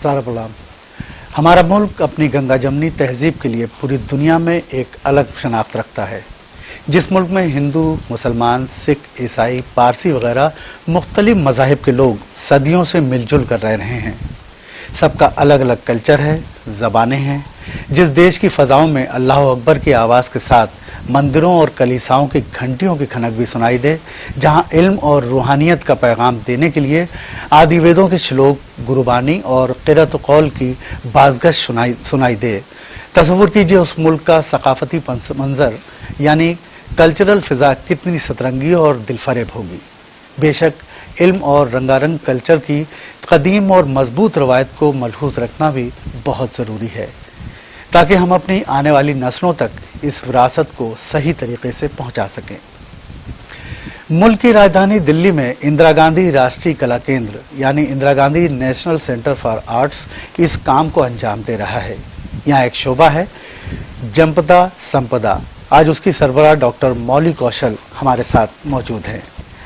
सारा प्रणाम। हमारा मुल्क अपनी गंगा जमनी तहजीब के लिए पूरी दुनिया में एक अलग शनाख्त रखता है। जिस मुल्क में हिंदू, मुसलमान, सिख, ईसाई, पारसी वगैरह मुख्तलिफ मज़ाहिब के लोग सदियों से मिलजुल कर रह रहे हैं। सबका अलग अलग कल्चर है, ज़बानें हैं। जिस देश की फ़ज़ाओं में अल्लाह अकबर की आवाज़ के साथ मंदिरों और कलीसाओं की घंटियों की खनक भी सुनाई दे, जहां इल्म और रूहानियत का पैगाम देने के लिए आदि वेदों के श्लोक, गुरबानी और क़िरात कौल की बाज़गश सुनाई दे, तसव्वुर कीजिए उस मुल्क का सकाफती मंजर यानी कल्चरल फिजा कितनी सतरंगी और दिलफरेब होगी। बेशक इल्म और रंगारंग कल्चर की कदीम और मजबूत रवायत को मलहूज रखना भी बहुत जरूरी है, ताकि हम अपनी आने वाली नस्लों तक इस विरासत को सही तरीके से पहुंचा सकें। मुल्क की राजधानी दिल्ली में इंदिरा गांधी राष्ट्रीय कला केंद्र यानी Indira Gandhi national centre for arts इस काम को अंजाम दे रहा है। यहाँ एक शोभा है, जंपदा संपदा। आज उसकी सरबराह डॉक्टर मौली कौशल हमारे साथ मौजूद हैं।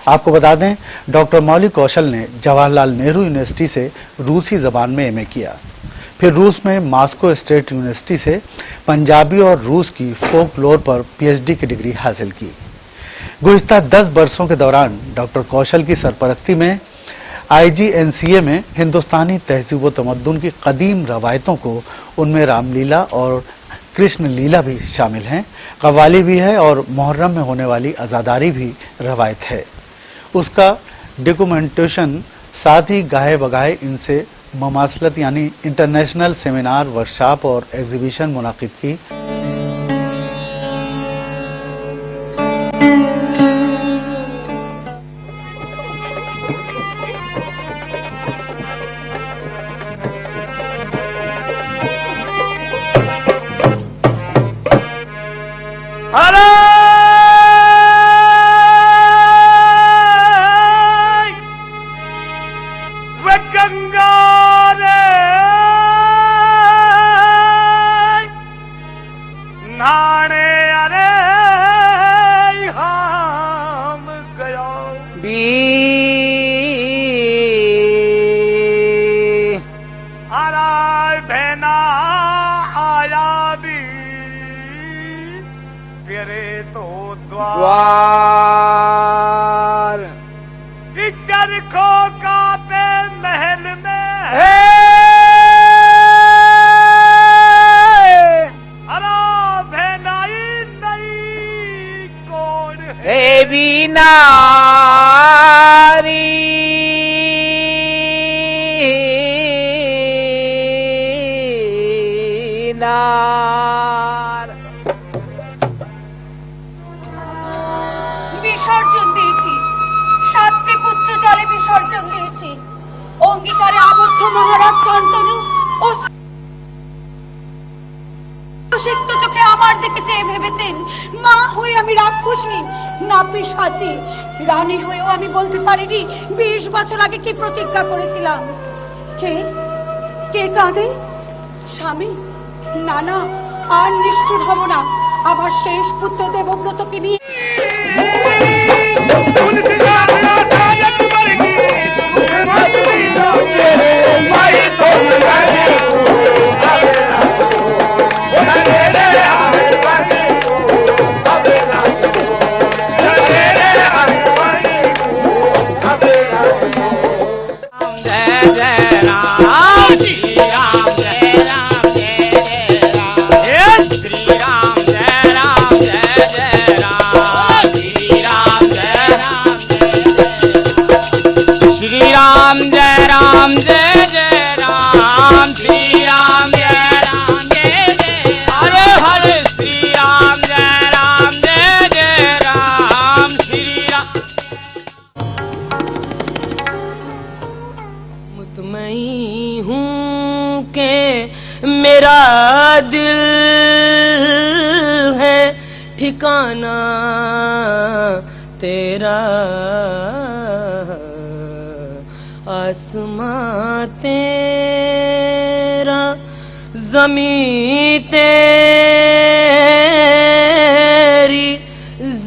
आपको बता दें, डॉक्टर मौली कौशल ने जवाहरलाल नेहरू यूनिवर्सिटी से रूसी जबान में एमए किया, फिर रूस में मॉस्को स्टेट यूनिवर्सिटी से पंजाबी और रूस की फोकलोर पर पीएचडी की डिग्री हासिल की। गुज़िश्ता 10 वर्षों के दौरान डॉक्टर कौशल की सरपरस्ती में आईजीएनसीए में हिंदुस्तानी तहजीब व तमद्दुन की कदीम रवायतों को, उनमें रामलीला और कृष्ण लीला भी शामिल हैं, कव्वाली भी है और मुहर्रम में होने वाली अज़ादारी भी रवायत है। उसका डॉक्यूमेंटेशन, साथ ही गाहे बगाहे इनसे ममासलत यानी इंटरनेशनल सेमिनार, वर्कशॉप और एग्जीबिशन मुनाकिद की। বিসর্জন দিয়েছি, 7টি পুত্র জলে বিসর্জন দিয়েছি। অঙ্গীকারে আবদ্ধ মহারাজ শান্তনু ও সিক্ত চোখে আমার দিকে চেয়ে ভেবেছেন, মা হয়ে আমি রাক্ষসী না পিশাচী। রানী হয়েও আমি বলতে পারিনি 20 বছর আগে কি প্রতিজ্ঞা করেছিলাম। কে কে কাঁদে? স্বামী? না না, আর নিষ্ঠুর হব না। আমার শেষ পুত্র দেবব্রতকে নিয়ে मेरा दिल है ठिकाना तेरा, आसमां तेरा, ज़मीं तेरी,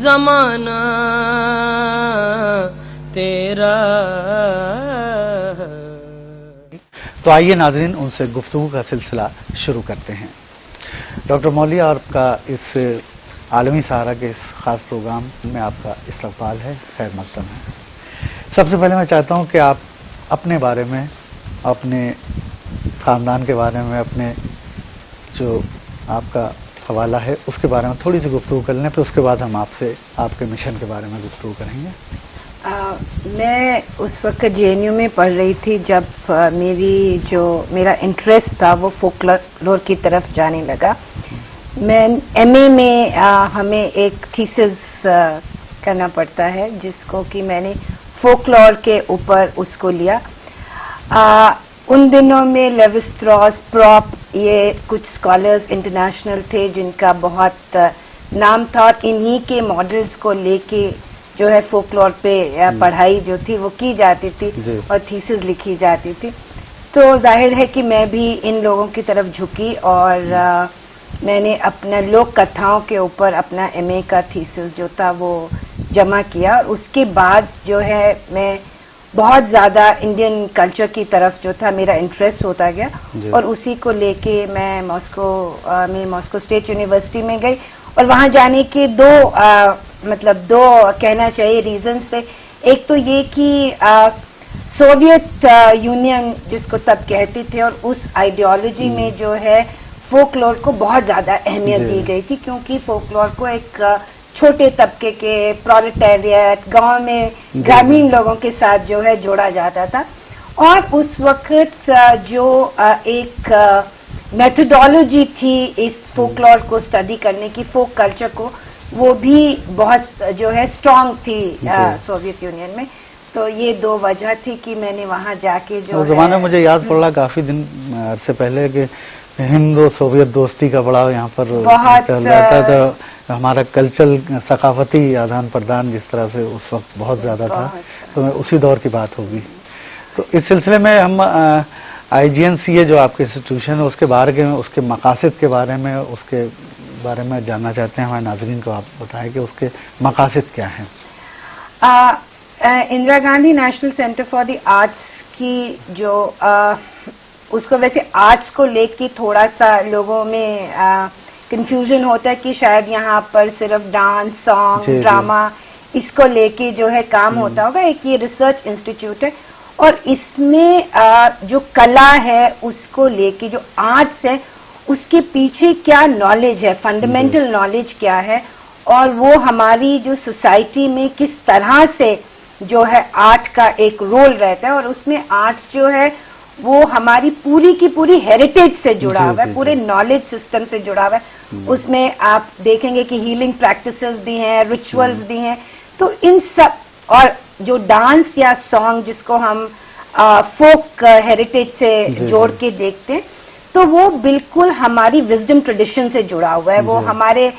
ज़माना तेरा। तो आइए नाजरीन उनसे गुफ्तगू का सिलसिला शुरू करते हैं। डॉक्टर मौलिया, आपका इस आलमी सहारा के इस खास प्रोग्राम में आपका इस्तकबाल है, खैर मकदम है। सबसे पहले मैं चाहता हूं कि आप अपने बारे में, अपने खानदान के बारे में, अपने जो आपका हवाला है उसके बारे में थोड़ी सी गुफ्तगू कर लें, फिर उसके बाद हम आपसे आपके मिशन के बारे में गुफ्तगू करेंगे। मैं उस वक्त JNU में पढ़ रही थी जब मेरा इंटरेस्ट था वो फोकलोर की तरफ जाने लगा। मैं MA में हमें एक थीसिस करना पड़ता है जिसको कि मैंने फोकलोर के ऊपर उसको लिया। उन दिनों में लेवी स्ट्रॉस, प्रॉप, ये कुछ स्कॉलर्स इंटरनेशनल थे जिनका बहुत नाम था और इन्हीं के मॉडल्स को लेके जो है फोकलोर पे पढ़ाई जो थी वो की जाती थी और थीसिस लिखी जाती थी। तो जाहिर है कि मैं भी इन लोगों की तरफ झुकी और मैंने अपना लोक कथाओं के ऊपर अपना MA का थीसिस जो था वो जमा किया। और उसके बाद जो है मैं बहुत ज्यादा इंडियन कल्चर की तरफ जो था मेरा इंटरेस्ट होता गया और उसी को लेके मैं मॉस्को स्टेट यूनिवर्सिटी में गई। और वहां जाने के दो कहना चाहिए रीजंस थे। एक तो ये कि सोवियत यूनियन जिसको तब कहते थे और उस आइडियोलॉजी में जो है फोकलोर को बहुत ज्यादा अहमियत दी गई थी, क्योंकि फोकलोर को एक छोटे तबके के प्रोलेटारिएट, गांव में ग्रामीण लोगों के साथ जो है जोड़ा जाता था। और उस वक्त जो एक मेथोडोलॉजी थी इस फोकलोर को स्टडी करने की, फोक कल्चर को, वो भी बहुत जो है स्ट्रांग थी सोवियत यूनियन में। तो ये दो वजह थी कि मैंने वहां जाके जो जमाने मुझे याद पड़ रहा काफी दिन से पहले कि हिंदू सोवियत दोस्ती का बड़ा यहाँ पर चल रहा था। तो हमारा कल्चरल सकाफती आदान प्रदान जिस तरह से उस वक्त बहुत ज्यादा था, तो उसी दौर की बात होगी। तो इस सिलसिले में हम IGNCA जो आपके इंस्टीट्यूशन है उसके बारे में, उसके मकासद के बारे में, उसके बारे में जानना चाहते हैं। हमारे नाजरीन को आप बताएं कि उसके मकासद क्या हैं। Indira Gandhi national centre for the arts की जो उसको वैसे आर्ट्स को लेके थोड़ा सा लोगों में कंफ्यूजन होता है कि शायद यहाँ पर सिर्फ डांस, सॉन्ग, ड्रामा इसको लेके जो है काम होता होगा। एक ये रिसर्च इंस्टीट्यूट है और इसमें जो कला है उसको लेके, जो आर्ट्स है उसके पीछे क्या नॉलेज है, फंडामेंटल नॉलेज क्या है और वो हमारी जो सोसाइटी में किस तरह से जो है आर्ट का एक रोल रहता है। और उसमें आर्ट्स जो है वो हमारी पूरी की पूरी हेरिटेज से जुड़ा हुआ है, पूरे नॉलेज सिस्टम से जुड़ा हुआ है। उसमें आप देखेंगे कि हीलिंग प्रैक्टिसेस भी हैं, रिचुअल्स भी हैं। तो इन सब, और जो डांस या सॉन्ग जिसको हम फोक हेरिटेज से जोड़ के देखते हैं, तो वो बिल्कुल हमारी विजडम ट्रेडिशन से जुड़ा हुआ है। वो हमारे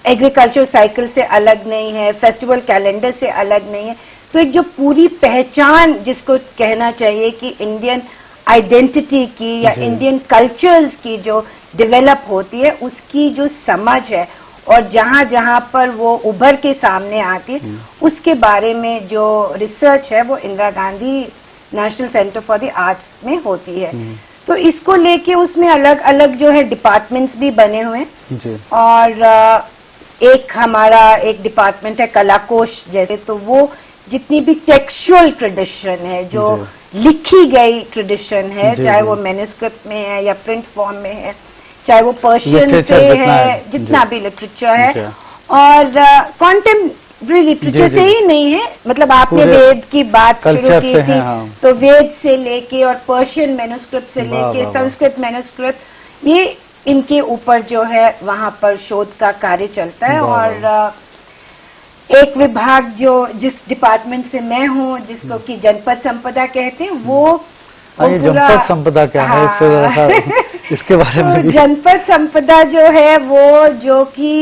एग्रीकल्चर साइकिल से अलग नहीं है, फेस्टिवल कैलेंडर से अलग नहीं है। तो एक जो पूरी पहचान जिसको कहना चाहिए कि इंडियन आइडेंटिटी की या इंडियन कल्चर्स की जो डेवलप होती है, उसकी जो समझ है और जहां जहां पर वो उभर के सामने आती है, उसके बारे में जो रिसर्च है वो Indira Gandhi national centre for the arts में होती है। तो इसको लेके उसमें अलग अलग जो है डिपार्टमेंट्स भी बने हुए हैं। और एक हमारा एक डिपार्टमेंट है कलाकोश जैसे, तो वो जितनी भी टेक्सचुअल ट्रेडिशन है, जो लिखी गई ट्रेडिशन है, चाहे वो मैन्युस्क्रिप्ट में है या प्रिंट फॉर्म में है, चाहे वो पर्शियन से है, जितना भी लिटरेचर है, और कॉन्टेम्परेरी लिटरेचर से ही नहीं है, मतलब आपने वेद की बात शुरू की थी, तो वेद से लेके और पर्शियन मैन्युस्क्रिप्ट से लेके संस्कृत मैन्युस्क्रिप्ट, ये इनके ऊपर जो है वहां पर शोध का कार्य चलता है। और एक विभाग जो जिस डिपार्टमेंट से मैं हूँ, जिसको कि जनपद संपदा कहते हैं, वो जनपद संपदा क्या है, इसके बारे में भी। जनपद संपदा जो है वो जो कि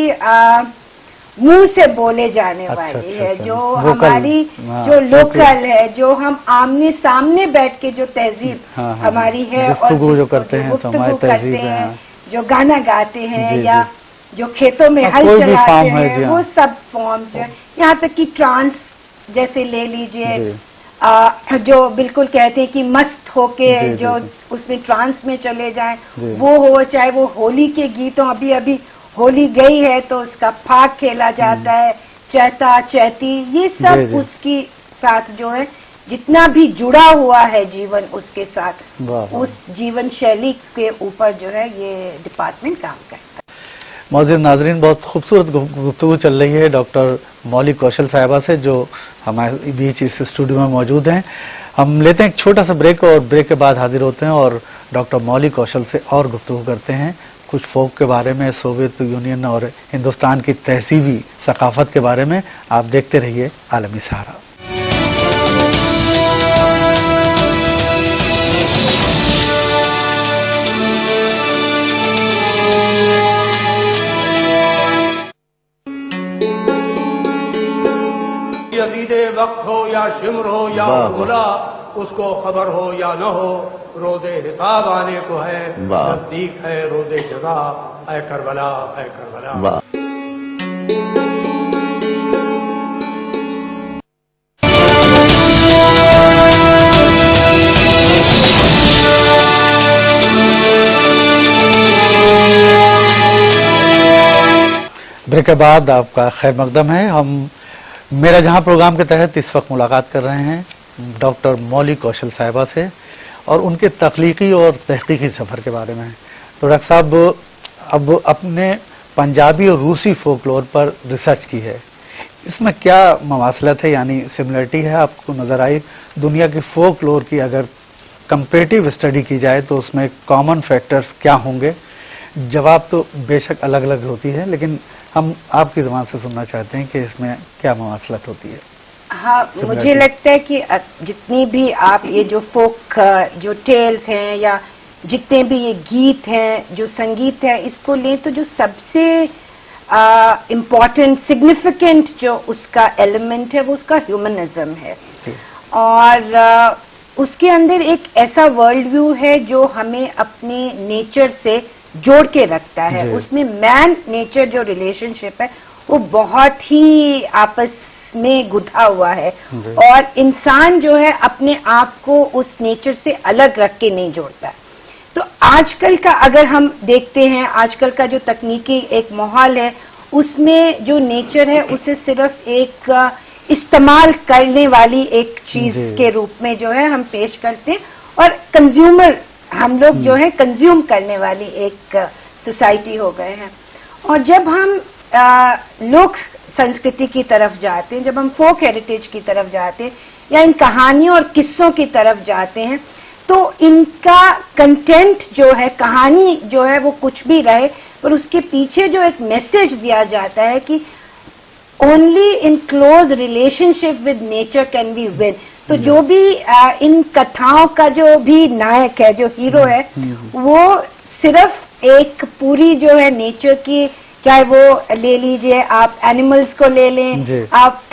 मुंह से बोले जाने वाली है, जो हमारी जो लोकल है, जो हम आमने सामने बैठ के जो तहजीब हमारी है और जो करते हैं, जो गाना गाते हैं या जो खेतों में हल चलाते हैं, वो सब फॉर्म्स जो है, यहाँ तक कि ट्रांस जैसे ले लीजिए, जो बिल्कुल कहते हैं कि मस्त होके जो उसमें ट्रांस में चले जाएं, वो हो, चाहे वो होली के गीतों, अभी अभी होली गई है तो उसका फाग खेला जाता है, चैता चैती, ये सब उसकी साथ जो है जितना भी जुड़ा हुआ है जीवन उसके साथ, उस जीवन शैली के ऊपर जो है ये डिपार्टमेंट काम करता है। मौजूद नाजरीन, बहुत खूबसूरत गुफ्तगू चल रही है डॉक्टर मौली कौशल साहिबा से, जो हमारे बीच इस स्टूडियो में मौजूद हैं। हम लेते हैं एक छोटा सा ब्रेक और ब्रेक के बाद हाजिर होते हैं और डॉक्टर मौली कौशल से और गुफ्तगू करते हैं कुछ फोक के बारे में, सोवियत यूनियन और हिंदुस्तान की तहजीबी सकाफत के बारे में। आप देखते रहिए आलमी सहारा। यजीदे वक्त हो या शिम्र हो या गुला, उसको खबर हो या न हो, रोज़े हिसाब आने को है, नजदीक है रोज़े जज़ा, ऐ करबला ऐ करबला। ब्रेक के बाद आपका खैर मकदम है। हम मेरा जहां प्रोग्राम के तहत इस वक्त मुलाकात कर रहे हैं डॉक्टर मौली कौशल साहिबा से और उनके तख्लीकी और तहकीकी सफर के बारे में। तो डॉक्टर साहब, अब अपने पंजाबी और रूसी फोकलोर पर रिसर्च की है, इसमें क्या मवासलत है, यानी सिमिलरिटी है आपको नजर आई? दुनिया की फोकलोर की अगर कंपेरेटिव स्टडी की जाए तो उसमें कॉमन फैक्टर्स क्या होंगे? जवाब तो बेशक अलग अलग होती है, लेकिन हम आपकी ज़बान से सुनना चाहते हैं कि इसमें क्या मवासलत होती है। हाँ, मुझे लगता है कि जितनी भी आप ये जो फोक जो टेल्स हैं या जितने भी ये गीत हैं, जो संगीत है, इसको लें तो जो सबसे इम्पोर्टेंट सिग्निफिकेंट जो उसका एलिमेंट है वो उसका ह्यूमनिज्म है। और उसके अंदर एक ऐसा वर्ल्ड व्यू है जो हमें अपने नेचर से जोड़ के रखता है। उसमें मैन नेचर जो रिलेशनशिप है वो बहुत ही आपस में गुथा हुआ है और इंसान जो है अपने आप को उस नेचर से अलग रख के नहीं जोड़ता। तो आजकल का अगर हम देखते हैं, आजकल का जो तकनीकी एक माहौल है उसमें जो नेचर है उसे सिर्फ एक इस्तेमाल करने वाली एक चीज के रूप में जो है हम पेश करते हैं और कंज्यूमर हम लोग जो है कंज्यूम करने वाली एक सोसाइटी हो गए हैं। और जब हम लोक संस्कृति की तरफ जाते हैं, जब हम फोक हेरिटेज की तरफ जाते हैं या इन कहानियों और किस्सों की तरफ जाते हैं, तो इनका कंटेंट जो है, कहानी जो है वो कुछ भी रहे, पर उसके पीछे जो एक मैसेज दिया जाता है कि only in close relationship with nature can we win. तो जो भी इन कथाओं का जो भी नायक है, जो हीरो है, वो सिर्फ एक पूरी जो है नेचर की, चाहे वो ले लीजिए आप एनिमल्स को ले लें, आप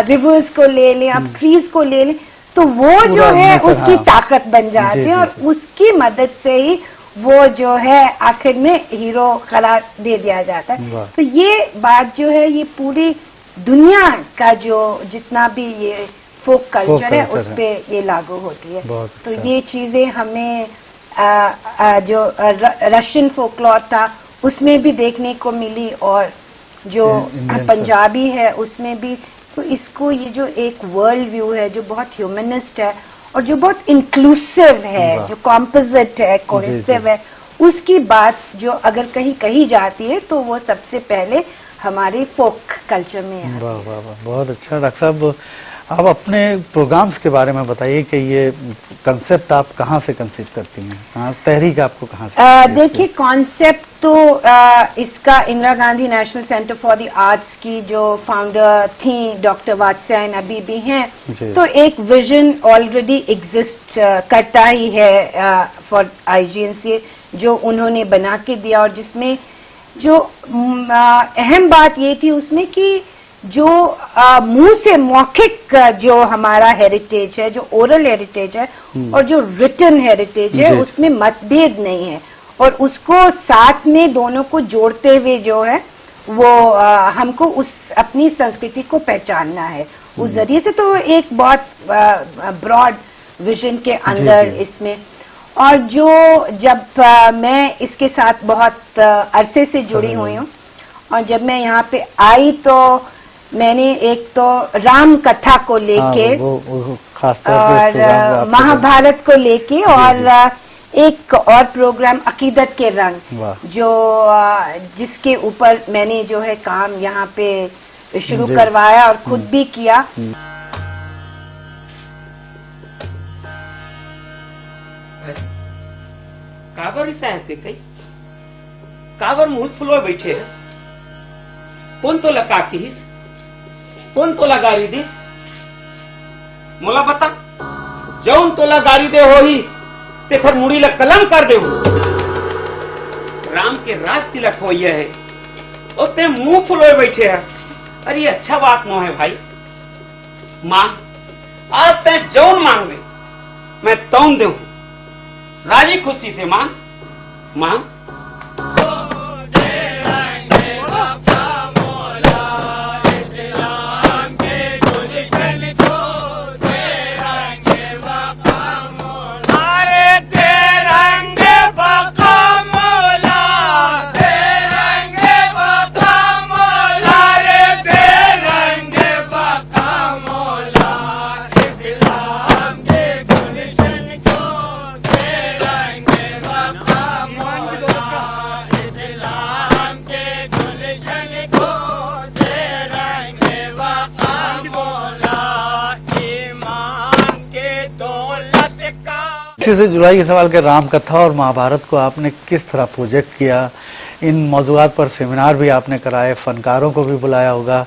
रिवर्स को ले लें, आप ट्रीज को ले लें, तो वो जो है उसकी ताकत बन जाती है और उसकी मदद से ही वो जो है आखिर में हीरो करार दे दिया जाता है। तो ये बात जो है ये पूरी दुनिया का जो जितना भी ये फोक कल्चर है उस पे ये लागू होती है। तो ये चीजें हमें जो रशियन फोकलोर था उसमें भी देखने को मिली और जो पंजाबी है उसमें भी। तो इसको ये जो एक वर्ल्ड व्यू है जो बहुत ह्यूमनिस्ट है और जो बहुत इंक्लूसिव है, जो कॉम्पोजिट है, कोहेसिव है, उसकी बात जो अगर कहीं कही जाती है तो वो सबसे पहले हमारे फोक कल्चर में है। वाह वाह वाह, बहुत अच्छा। डॉक्टर साहब, आप अपने प्रोग्राम्स के बारे में बताइए कि ये कंसेप्ट आप कहाँ से कंसीव करती हैं, तहरीक आपको कहाँ से? देखिए, कॉन्सेप्ट तो इसका Indira Gandhi national centre for the arts की जो फाउंडर थी डॉक्टर वात्स्यायन अभी भी हैं, तो एक विजन ऑलरेडी एग्जिस्ट करता ही है फॉर IGNCA जो उन्होंने बना के दिया और जिसमें जो अहम बात ये थी उसमें कि जो मुंह से मौखिक जो हमारा हेरिटेज है, जो ओरल हेरिटेज है और जो रिटन हेरिटेज है, उसमें मतभेद नहीं है और उसको साथ में दोनों को जोड़ते हुए जो है वो हमको उस अपनी संस्कृति को पहचानना है उस जरिए से तो एक बहुत ब्रॉड विजन के अंदर इसमें। और जो जब मैं इसके साथ बहुत अरसे से जुड़ी हुई हूँ, और जब मैं यहाँ पे आई तो मैंने एक तो राम कथा को लेके और महाभारत को लेके और एक और प्रोग्राम अकीदत के रंग, जो जिसके ऊपर मैंने जो है काम यहाँ पे शुरू करवाया और खुद भी किया। काबर सांसते कई काबर मुंह फुलो बैठे है, कौन तो लगा किस कौन तोला गाड़ी दिस मोला बता, जौन तोला गाड़ी दे हो ही ते फिर मुड़ी ला कलम कर दे। राम के राज तिलक हो ये है और ते मुंह फुलोए बैठे है। अरे ये अच्छा बात नो है भाई। मां आज ते जौन मांग दे मैं तौन दे, राजी खुशी से मां मां। से जुलाई के सवाल के राम कथा और महाभारत को आपने किस तरह प्रोजेक्ट किया, इन मौजूआत पर सेमिनार भी आपने कराए, फनकारों को भी बुलाया होगा।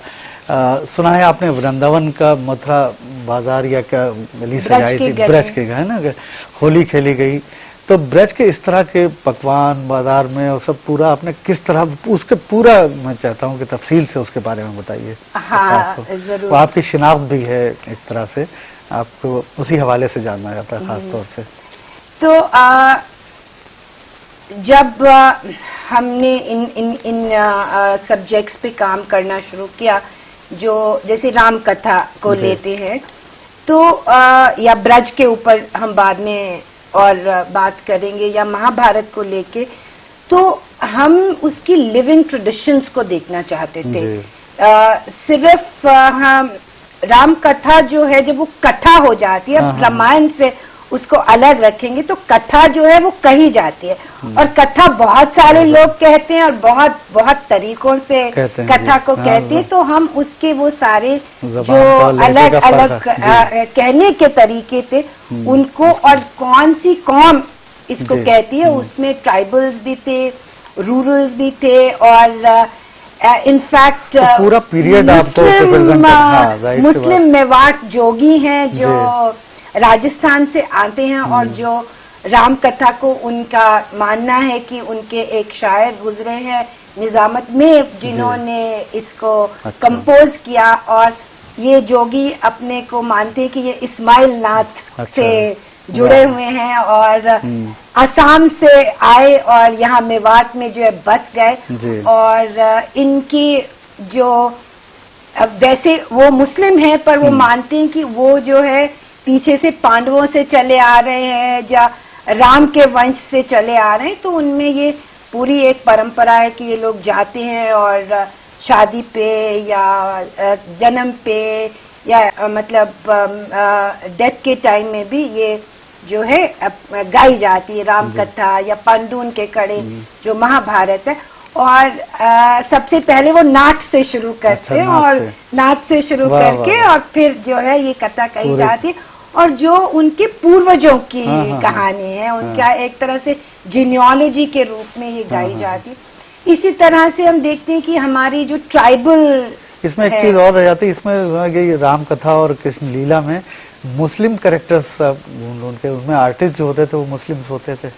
सुना है आपने वृंदावन का मथुरा बाजार या क्या गली सजाई थी, ब्रज के है ना, होली खेली गई, तो ब्रज के इस तरह के पकवान बाजार में और सब पूरा आपने किस तरह उसके पूरा, मैं चाहता हूँ कि तफसील से उसके बारे में बताइए। हाँ जरूर। तो आपकी शिनाख्त भी है एक तरह से, आपको उसी हवाले से जानना जाता है खास तौर से। तो जब हमने इन सब्जेक्ट्स पे काम करना शुरू किया, जो जैसे राम कथा को लेते हैं, तो या ब्रज के ऊपर हम बाद में और बात करेंगे, या महाभारत को लेके, तो हम उसकी लिविंग ट्रेडिशंस को देखना चाहते थे। सिर्फ हम राम कथा जो है, जब वो कथा हो जाती है, रामायण से उसको अलग रखेंगे तो कथा जो है वो कही जाती है, और कथा बहुत सारे लोग कहते हैं और बहुत बहुत तरीकों से कथा को कहते हैं, तो हम उसके वो सारे जो अलग अलग कहने के तरीके थे उनको, और कौन सी कौम इसको कहती है, उसमें ट्राइबल्स भी थे, रूरल्स भी थे, और इनफैक्ट पूरा पीरियड मुस्लिम मेवाड़ जोगी हैं जो राजस्थान से आते हैं, और जो राम कथा को उनका मानना है कि उनके एक शायर गुजरे हैं निजामत में जिन्होंने इसको कंपोज किया, और ये जोगी अपने को मानते हैं कि ये इस्माइल नाथ से जुड़े हुए हैं, और असम से आए और यहाँ मेवात में जो है बस गए, और इनकी जो वैसे वो मुस्लिम हैं पर वो मानते हैं कि वो जो है पीछे से पांडवों से चले आ रहे हैं या राम के वंश से चले आ रहे हैं, तो उनमें ये पूरी एक परंपरा है कि ये लोग जाते हैं और शादी पे या जन्म पे या मतलब डेथ के टाइम में भी ये जो है गाई जाती है राम कथा या पंडून के कड़े जो महाभारत है। और सबसे पहले वो नाट से शुरू करते हैं, और नाट से शुरू करके और फिर जो है ये कथा कही जाती है, और जो उनके पूर्वजों की कहानी है, उनका एक तरह से जीनियोलॉजी के रूप में ये गाई जाती है। इसी तरह से हम देखते हैं कि हमारी जो ट्राइबल, इसमें एक चीज और रह जाती है, इसमें राम कथा और कृष्ण लीला में मुस्लिम कैरेक्टर्स उनके उसमें आर्टिस्ट जो होते थे वो मुस्लिम्स होते थे।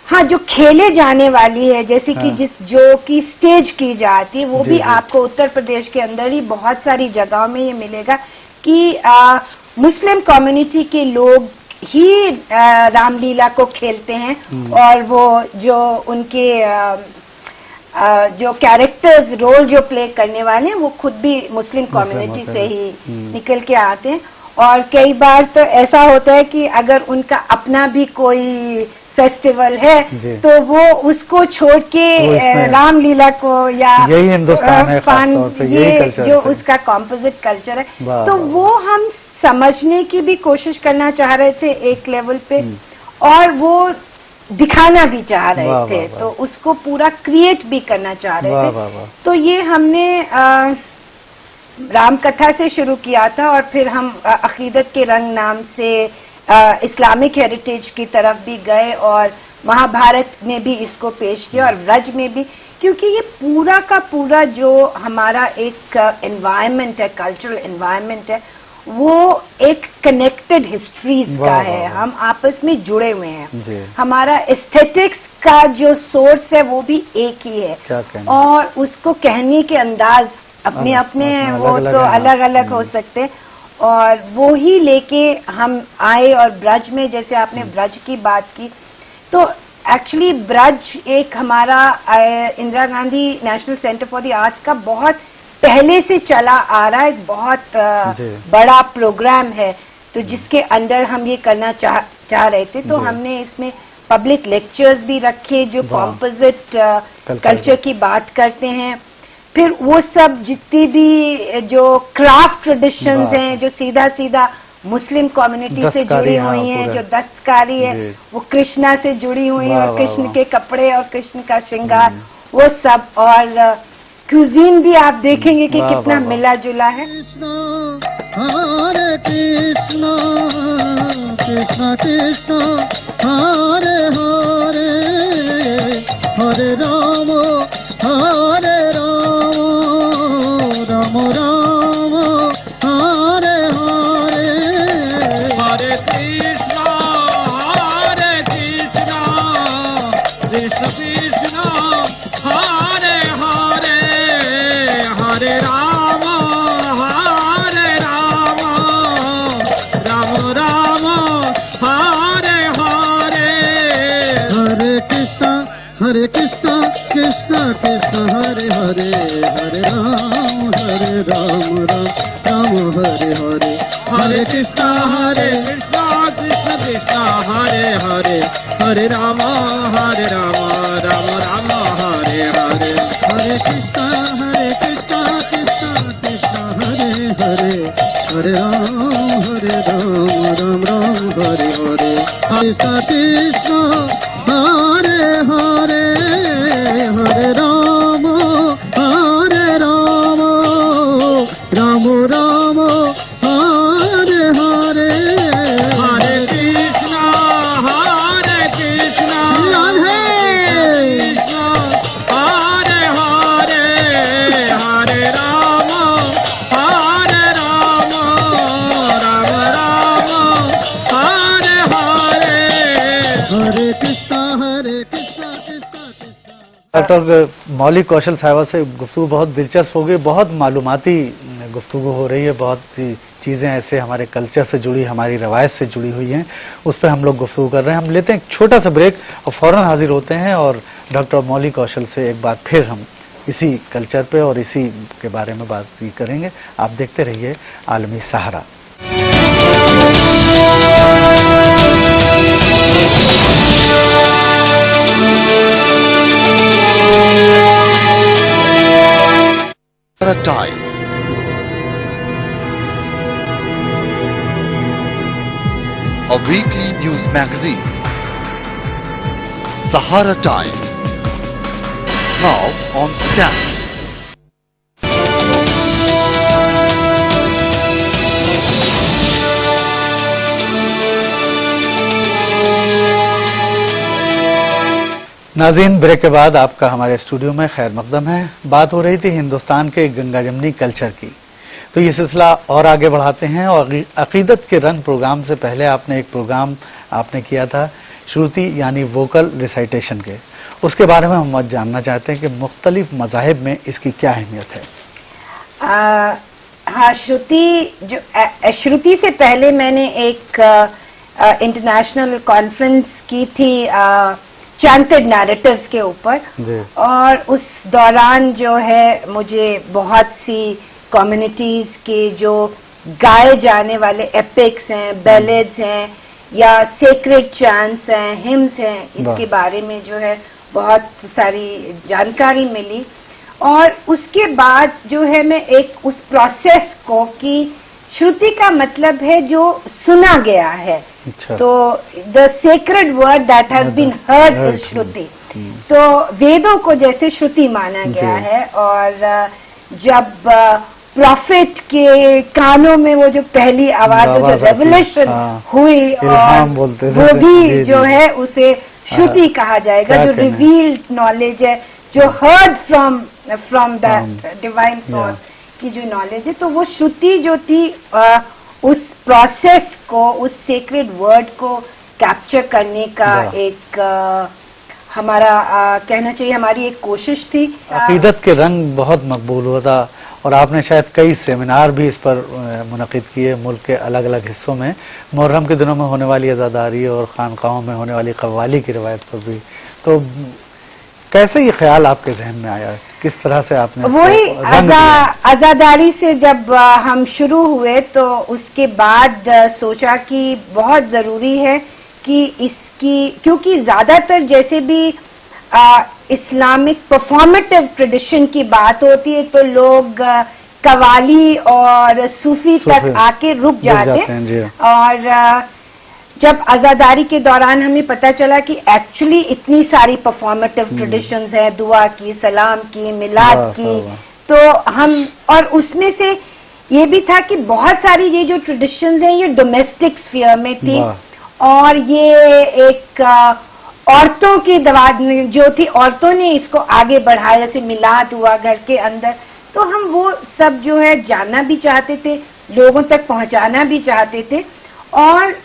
हाँ, जो खेले जाने वाली है, जैसे कि जो की स्टेज की जाती है, वो भी आपको उत्तर प्रदेश के अंदर ही बहुत सारी जगहों में ये मिलेगा कि मुस्लिम कम्युनिटी के लोग ही रामलीला को खेलते हैं, और वो जो उनके जो कैरेक्टर्स रोल जो प्ले करने वाले हैं वो खुद भी मुस्लिम कम्युनिटी से ही निकल के आते हैं। और कई बार तो ऐसा होता है कि अगर उनका अपना भी कोई फेस्टिवल है तो वो उसको छोड़ के रामलीला को या यही हिंदुस्तान है, खासतौर पे यही कल्चर जो उसका कॉम्पोजिट कल्चर है तो वो हम समझने की भी कोशिश करना चाह रहे थे एक लेवल पे और वो दिखाना भी चाह रहे थे तो उसको पूरा क्रिएट भी करना चाह रहे थे। तो ये हमने राम कथा से शुरू किया था और फिर हम अकीदत के रंग नाम से इस्लामिक हेरिटेज की तरफ भी गए और महाभारत में भी इसको पेश किया और व्रज में भी, क्योंकि ये पूरा का पूरा जो हमारा एक एनवायरनमेंट है, कल्चरल एनवायरनमेंट है, वो एक कनेक्टेड हिस्ट्रीज का है। हम आपस में जुड़े हुए हैं। हमारा एस्थेटिक्स का जो सोर्स है वो भी एक ही है और उसको कहने के अंदाज अपने अपने वो तो अलग अलग हो सकते हैं और वो ही लेके हम आए। और ब्रज में जैसे आपने ब्रज की बात की तो एक्चुअली ब्रज एक हमारा Indira Gandhi national centre for the arts का बहुत पहले से चला आ रहा है, एक बहुत बड़ा प्रोग्राम है तो जिसके अंदर हम ये करना चाह रहे थे। तो हमने इसमें पब्लिक लेक्चर्स भी रखे जो कॉम्पोजिट कल्चर की बात करते हैं। फिर वो सब जितनी भी जो क्राफ्ट ट्रेडिशंस हैं जो सीधा सीधा मुस्लिम कम्युनिटी से जुड़ी हुई हैं, जो दस्तकारी है वो कृष्णा से जुड़ी हुई है और कृष्ण के कपड़े और कृष्ण का श्रृंगार वो सब, और क्यूजीन भी आप देखेंगे कि कितना मिला जुला है। हरे कृष्णा कृष्णा कृष्णा हरे हरे हरे राम हरे राम राम राम हरे हरे हरे कृष्णा कृष्ण कृष्ण हरे हरे हरे राम राम राम हरे हरे हरे कृष्णा कृष्ण कृष्ण हरे हरे हरे राम राम हरे हरे हरे कृष्णा कृष्ण कृष्ण हरे हरे हरे राम राम राम हरे हरे हरे कृष्णा कृष्ण कृष्ण हरे हरे हरे राम राम राम हरे हरे हरे कृष्ण हरे हरे हरे राम राम राम हरे हरे हरे कृष्णा हरे हरे हरे राम राम राम हरे हरे हरे कृष्णा डॉक्टर मौलिक कौशल साहिबा से गुफ्तगू बहुत दिलचस्प हो गई, बहुत मालूमाती गुफ्तगू हो रही है, बहुत सी चीज़ें ऐसे हमारे कल्चर से जुड़ी, हमारी रवायत से जुड़ी हुई हैं, उस पर हम लोग गुफ्तगू कर रहे हैं। हम लेते हैं एक छोटा सा ब्रेक और फौरन हाजिर होते हैं और डॉक्टर मौलिक कौशल से एक बार फिर हम इसी कल्चर पे और इसी के बारे में बात करेंगे। आप देखते रहिए आलमी सहारा। Time. A weekly news magazine. Sahara Time. Now on stamps. नाज़रीन, ब्रेक के बाद आपका हमारे स्टूडियो में खैर मकदम है। बात हो रही थी हिंदुस्तान के गंगा जमनी कल्चर की, तो ये सिलसिला और आगे बढ़ाते हैं और अकीदत के रंग प्रोग्राम से पहले आपने एक प्रोग्राम आपने किया था श्रुति यानी वोकल रिसाइटेशन के, उसके बारे में हम जानना चाहते हैं कि मुख्तलिफ मज़ाहिब में इसकी क्या अहमियत है। हाँ, श्रुति से पहले मैंने एक इंटरनेशनल कॉन्फ्रेंस की थी चांटेड नैरेटिव्स के ऊपर। और उस दौरान जो है मुझे बहुत सी कम्युनिटीज के जो गाए जाने वाले एपिक्स हैं, बैलेड्स हैं या सेक्रेड चैंट्स हैं, हिम्स हैं, इसके बारे में जो है बहुत सारी जानकारी मिली। और उसके बाद जो है मैं एक उस प्रोसेस को कि श्रुति का मतलब है जो सुना गया है। अच्छा। तो the sacred word that has been heard is shruti. तो वेदों को जैसे श्रुति माना गया है। और जब प्रॉफिट के कानों में वो जो पहली आवाज जो रेवलेशन हुई और वो भी जो है उसे श्रुति कहा जाएगा, जो रिवील्ड नॉलेज है, जो heard from that divine source की जो नॉलेज है। तो वो श्रुति जो थी उस प्रोसेस को, उस सेक्रेड वर्ड को कैप्चर करने का एक हमारा कहना चाहिए हमारी एक कोशिश थी। अकीदत के रंग बहुत मकबूल हुआ था और आपने शायद कई सेमिनार भी इस पर मुनक़िद किए मुल्क के अलग अलग हिस्सों में। मुहर्रम के दिनों में होने वाली अज़ादारी और खानकाहों में होने वाली कव्वाली की रिवायत पर भी। तो कैसे ये ख्याल आपके जहन में आया, किस तरह से आपने वही आजादारी से जब हम शुरू हुए तो उसके बाद सोचा कि बहुत जरूरी है कि इसकी, क्योंकि ज्यादातर जैसे भी इस्लामिक परफॉर्मेटिव ट्रेडिशन की बात होती है तो लोग कवाली और सूफी तक आके रुक जाते हैं। और जब आजादारी के दौरान हमें पता चला कि एक्चुअली इतनी सारी परफॉर्मेटिव ट्रेडिशंस हैं, दुआ की, सलाम की, मिलाद की, तो हम, और उसमें से ये भी था कि बहुत सारी ये जो ट्रेडिशंस हैं ये डोमेस्टिक स्फीयर में थी और ये एक औरतों की दवा जो थी, औरतों ने इसको आगे बढ़ाया, जैसे मिलाद हुआ घर के अंदर। तो हम वो सब जो है जानना भी चाहते थे, लोगों तक पहुंचाना भी चाहते थे। और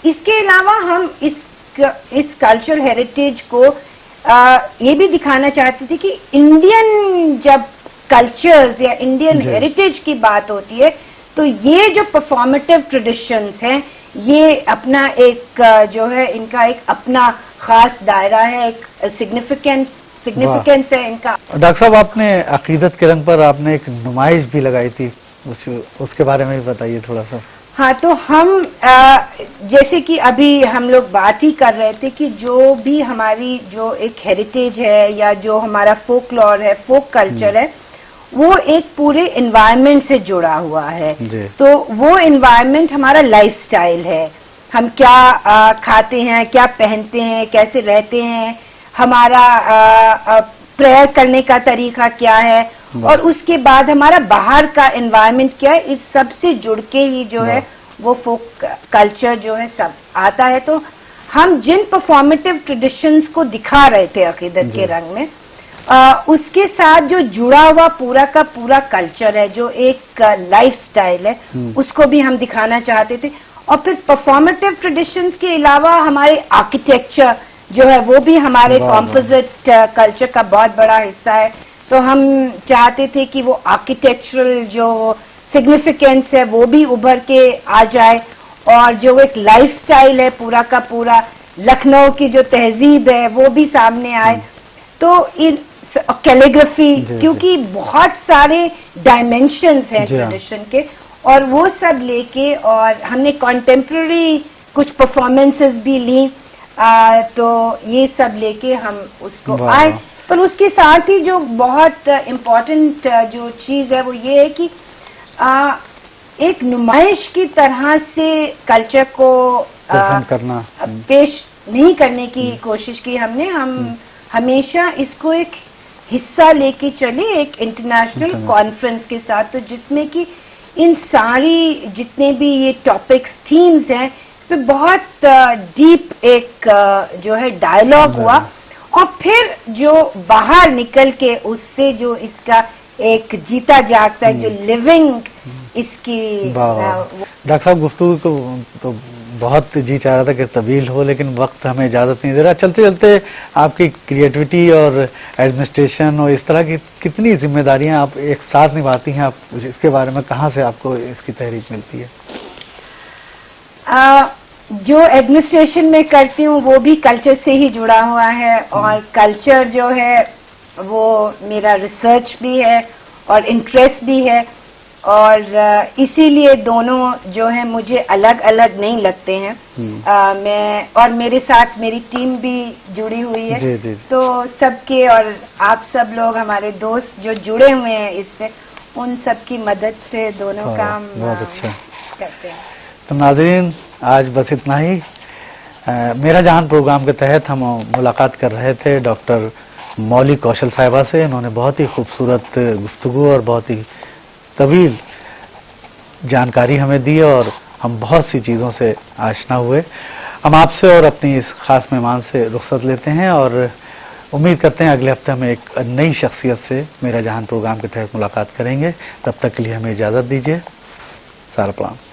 इसके अलावा हम इस कल्चरल हेरिटेज को ये भी दिखाना चाहते थे कि इंडियन जब कल्चर्स या इंडियन हेरिटेज की बात होती है तो ये जो परफॉर्मेटिव ट्रेडिशंस हैं ये अपना एक जो है इनका एक अपना खास दायरा है, एक सिग्निफिकेंस है इनका। डॉक्टर साहब, आपने अकीदत के रंग पर आपने एक नुमाइश भी लगाई थी, उसके बारे में भी बताइए थोड़ा सा। हाँ, तो हम जैसे कि अभी हम लोग बात ही कर रहे थे कि जो भी हमारी जो एक हेरिटेज है या जो हमारा फोकलॉर है, फोक कल्चर है, वो एक पूरे एनवायरनमेंट से जुड़ा हुआ है। तो वो एनवायरनमेंट हमारा लाइफस्टाइल है, हम क्या खाते हैं, क्या पहनते हैं, कैसे रहते हैं, हमारा प्रेयर करने का तरीका क्या है और उसके बाद हमारा बाहर का एनवायरनमेंट क्या है, इस सब से जुड़ के ही जो है वो फोक कल्चर जो है सब आता है। तो हम जिन परफॉर्मेटिव ट्रेडिशंस को दिखा रहे थे अकीदत के रंग में, उसके साथ जो जुड़ा हुआ पूरा का पूरा कल्चर है, जो एक लाइफस्टाइल है, उसको भी हम दिखाना चाहते थे। और फिर परफॉर्मेटिव ट्रेडिशंस के अलावा हमारे आर्किटेक्चर जो है वो भी हमारे कॉम्पोजिट कल्चर का बहुत बड़ा हिस्सा है। तो हम चाहते थे कि वो आर्किटेक्चरल जो सिग्निफिकेंस है वो भी उभर के आ जाए और जो एक लाइफस्टाइल है पूरा का पूरा, लखनऊ की जो तहजीब है वो भी सामने आए। तो इन कैलीग्राफी, क्योंकि बहुत सारे डायमेंशंस हैं ट्रेडिशन के, और वो सब लेके, और हमने कॉन्टेम्प्ररी कुछ परफॉर्मेंसेस भी ली, तो ये सब लेके हम उसको आए। पर उसके साथ ही जो बहुत इम्पोर्टेंट जो चीज है वो ये है कि एक नुमाइश की तरह से कल्चर को करना, पेश नहीं करने की कोशिश की हमने। हम हमेशा इसको एक हिस्सा लेके चले एक इंटरनेशनल कॉन्फ्रेंस के साथ, तो जिसमें कि इन सारी जितने भी ये टॉपिक्स, थीम्स हैं, इस पे बहुत डीप एक जो है डायलॉग हुआ। और फिर जो बाहर निकल के उससे जो इसका एक जीता जागता जो लिविंग इसकी डॉक्टर साहब, गुफ्तगू को तो बहुत जी चाह रहा था कि तवील हो, लेकिन वक्त हमें इजाजत नहीं दे रहा। चलते चलते आपकी क्रिएटिविटी और एडमिनिस्ट्रेशन और इस तरह की कितनी जिम्मेदारियां आप एक साथ निभाती हैं, आप इसके बारे में कहाँ से आपको इसकी तहरीक मिलती है? जो एडमिनिस्ट्रेशन में करती हूँ वो भी कल्चर से ही जुड़ा हुआ है, और कल्चर जो है वो मेरा रिसर्च भी है और इंटरेस्ट भी है, और इसीलिए दोनों जो है मुझे अलग अलग नहीं लगते हैं। मैं और मेरे साथ मेरी टीम भी जुड़ी हुई है। जी, जी। तो सबके और आप सब लोग हमारे दोस्त जो जुड़े हुए हैं इससे, उन सब की मदद से दोनों काम बहुत अच्छा करते हैं। तो नाज़रीन, आज बस इतना ही। मेरा जहान प्रोग्राम के तहत हम मुलाकात कर रहे थे डॉक्टर मौली कौशल साहिबा से। उन्होंने बहुत ही खूबसूरत गुफ्तगू और बहुत ही तवील जानकारी हमें दी और हम बहुत सी चीज़ों से आशना हुए। हम आपसे और अपनी इस खास मेहमान से रुखसत लेते हैं और उम्मीद करते हैं अगले हफ्ते हम एक नई शख्सियत से मेरा जहान प्रोग्राम के तहत मुलाकात करेंगे। तब तक के लिए हमें इजाज़त दीजिए। सारा प्रणाम।